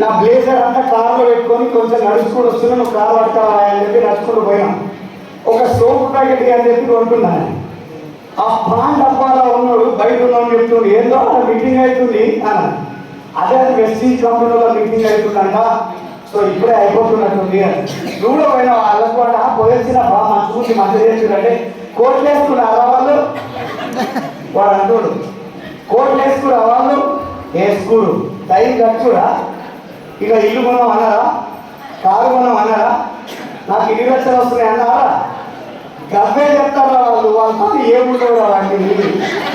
నా బ్లేజర్ అంతా కార్లో పెట్టుకొని కొంచెం నడుచుకుని వస్తున్నా, నువ్వు కారు పడతావా అని చెప్పి నడుచుకుంటూ పోయినాం. ఒక సోపు ప్యాకెట్ అని చెప్పి కొంటున్నాను. ఆ పాన్ డబ్బాలో ఉన్నాడు, బయట ఉన్నాడు చెప్తుండే ఏందో అక్కడ మీటింగ్ అవుతుంది అని. అదే వెస్టీజ్ కంపెనీలో మీటింగ్ అవుతుందంట, సో ఇప్పుడే అయిపోతున్నట్టుంది అని. నువ్వు కూడా పోయినా వాళ్ళకు కూడా పోయేసిన మంచి మంచి చేస్తుందంటే కోట్లు వేసుకున్నారా వాళ్ళు? వాడు అంటుడు కోట్లు వేసుకురా వాళ్ళు వేసుకురు, టై కట్టురా. ఇక ఇల్లు కొనం అన్నారా, కారు కొనం అన్నారా, నాకు 2 లక్షలు వస్తున్నాయి అన్నారా? గవ్వే చెప్తారా వాళ్ళు, వాళ్ళతో ఏముంటారు అలాంటివి,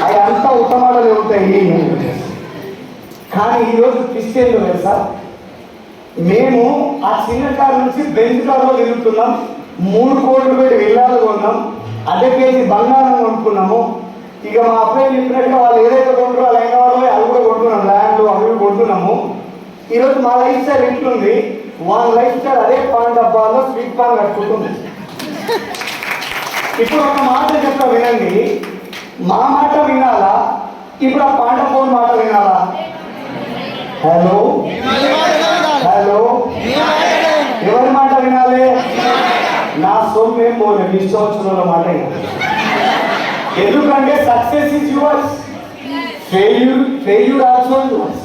అవి అంతా ఉత్తమాలు ఉంటాయి. కానీ ఈరోజు క్రిస్టియన్లు తెలుసా, మేము ఆ చిన్న కారు నుంచి బెంచ్ కారులో తిరుగుతున్నాం, 3 కోట్లు పెట్టి విల్లాలు కొన్నాం, అదే కేజీ బంగారం కొనుక్కున్నాము. ఇక మా అబ్బాయి చెప్పినట్టుగా వాళ్ళు ఏదైతే కొంటారో వాళ్ళు అయిన వాళ్ళు అవి కూడా కొంటున్నాం, ల్యాండ్లు అవి కొంటున్నాము. ఈరోజు మా లైఫ్ స్టైల్ ఎట్లుంది, వాళ్ళ లైఫ్ స్టైల్ అదే పాన్ డబ్బాలో స్వీట్ పాన్ కట్టుకుంటుంది. ఇప్పుడు ఒక మాట చెప్తా వినండి, మా మాట వినాలా, ఇప్పుడు ఆ పాన్ డబ్బా మాట వినాలా? హలో హలో, ఎవరి మాట వినాలి? నా సొమ్మేం పోలే, మీ సంవత్సరాల మాట వినాలి. ఎందుకంటే success is yours, failure also yours.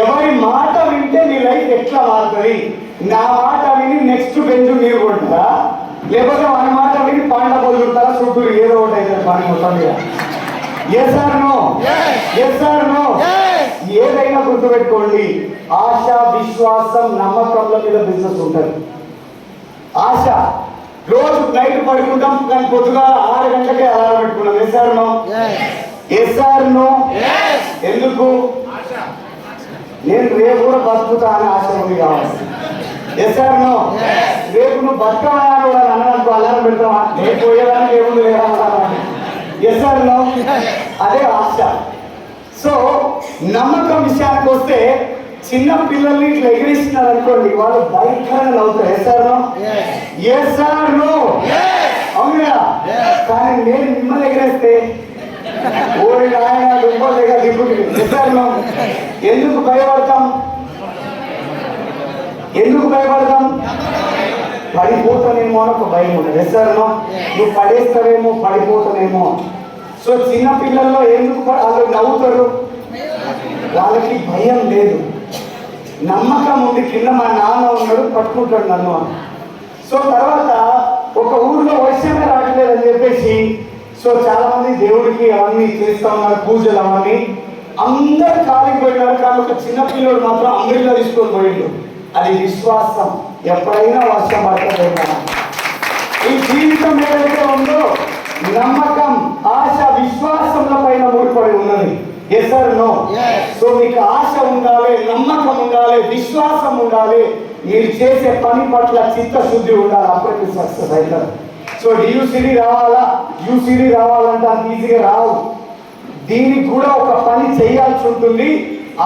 ఎవరి మాట వింటే నీ లైఫ్ ఎట్లా మారుతుంది? నా మాట విని నెక్స్ట్ బెంచ్ మీరు కొడతారా, లేకపోతే మన మాట విని పాండ పొందుతారా? చుట్టూ ఏదో ఒకటి అయితే పని మొత్తం మీద. Yes or no? Yes or no? ఏదైనా గుర్తుపెట్టుకోండి, ఆశ, విశ్వాసం, నమ్మకంల మీద బిజినెస్ ఉంటుంది. ఆశ, రోజు నైట్ పడుకుంటాం కానీ పొద్దుగా 6 గంటలకే అలారం పెట్టుకున్నాం. Yes or no? Yes or no? ఎందుకు? నేను రేపు కూడా బతుకుతా అని ఆశ ఉంది కావాలి. Yes or no? రేపు నువ్వు బతుకమా కూడా అన్నదానికి అలారం పెడతావా? రేపు పోయేదానికి ఏముంది లేదా? Yes or no? అదే ఆశ. సో నమ్మకం విషయానికి వస్తే, చిన్న పిల్లల్ని ఇట్లా ఎగిరిస్తున్నారు అనుకోండి, వాళ్ళు భయంకరంగా నవ్వుతారు. Yes or no? Yes or no? అవునా? కానీ నేను మిమ్మల్ని ఎగిరేస్తే ఓడి ఆయన దుబ్బలేగా దిబ్బుకి. Yes or no? ఎందుకు భయపడతాం? ఎందుకు భయపడతాం? పడిపోతానేమో అని ఒక భయం ఉంటుంది. Yes or no? నువ్వు పడేస్తావేమో, పడిపోతానేమో. సో చిన్న పిల్లల్లో ఎందుకు వాళ్ళు నవ్వుతారు? వాళ్ళకి భయం లేదు, నమ్మకం ఉంది. కింద మా నాన్న ఉన్నాడు, పట్టుకుంటాడు నన్ను. సో తర్వాత ఒక ఊర్లో వర్షమే రావట్లేదు అని చెప్పేసి, సో చాలా మంది దేవుడికి అవన్నీ చేస్తా ఉన్నారు, పూజలు అవన్నీ. అందరు ఖాళీకి పోయినారు, కానీ ఒక చిన్న పిల్లడు మాత్రం అంగడిలో తీసుకొని పోయిండు. అది విశ్వాసం. ఎప్పుడైనా వర్షం పడుతుంది. ఈ జీవితం ఏదైతే ఉందో నమ్మకం, ఆశ, విశ్వాసంల పైన ముడిపడి ఉన్నది. Yes or no? సో మీకు ఆశ ఉండాలి, నమ్మకం ఉండాలి, విశ్వాసం ఉండాలి, మీరు చేసే పని పట్ల చిత్తశుద్ధి ఉండాలి, అప్పటికి సక్సెస్ అవుతారు. సో డియూసిడి రావాలా, యూసిడి రావాలంటే అంత ఈజీగా రావు. దీనికి కూడా ఒక పని చేయాల్సి ఉంటుంది.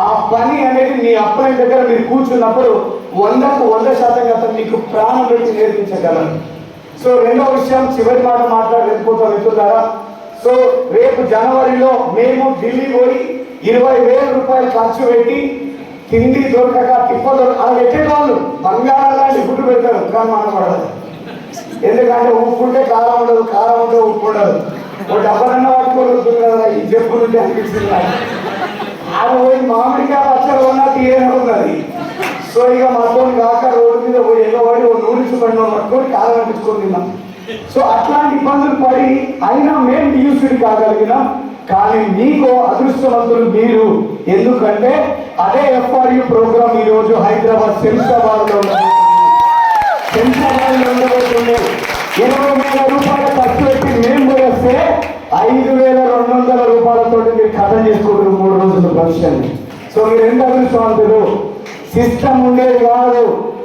ఆ పని అనేది మీ అప్లై దగ్గర మీరు కూర్చున్నప్పుడు 100కు 100% అతను మీకు ప్రాణం పెట్టి నేర్పించగలరు. సో రెండో విషయం, చివరి మాట మాట్లాడి వెళ్ళిపోతాం మిత్రులారా. సో రేపు జనవరిలో మేము ఢిల్లీ పోయి 20,000 రూపాయలు ఖర్చు పెట్టి, తిండి దొరకక టిప్పలు అలా పెట్టేవాళ్ళు బంగారం లాంటి ఫుడ్ పెడతారు, కానీ మనం పడదు. ఎందుకంటే ఉప్పు ఉంటే కారం ఉండదు, కారం ఉంటే ఉప్పు ఉండదు. ఒక డబ్బలన్నా పట్టుకోగలుగుతుంది కదా, ఈ జబ్బు నుండి అనిపిస్తుంది. ఆడ పోయి మామిడికాయ పచ్చడి ఉన్నట్టు ఏమవుతుంది. సో ఇక మొత్తం కాక రోడ్డు మీద పోయి ఎగబడి ఓ నూడిల్స్ బండి పట్టుకొని కారం అనిపించుకొని తిన్నాం. సో అట్లాంటి ఇబ్బందులు పడి అయినా మేము డియూసిడి కాగలిగినాం. కానీ మీకు అదృష్టవంతులు మీరు, ఎందుకంటే అదే FRU ప్రోగ్రామ్ ఈరోజు హైదరాబాద్ శంషాబాద్లో ఉండబోతుంది. 20,000 రూపాయలు ఖర్చు పెట్టి మేము పోయేస్తే 5,200 రూపాయలతో మీరు ఖతం చేసుకుంటారు 3 రోజుల ఫంక్షన్. సో మీరు ఎంత అదృష్టవంతులు. సిస్టమ్ ఉండేది కాదు,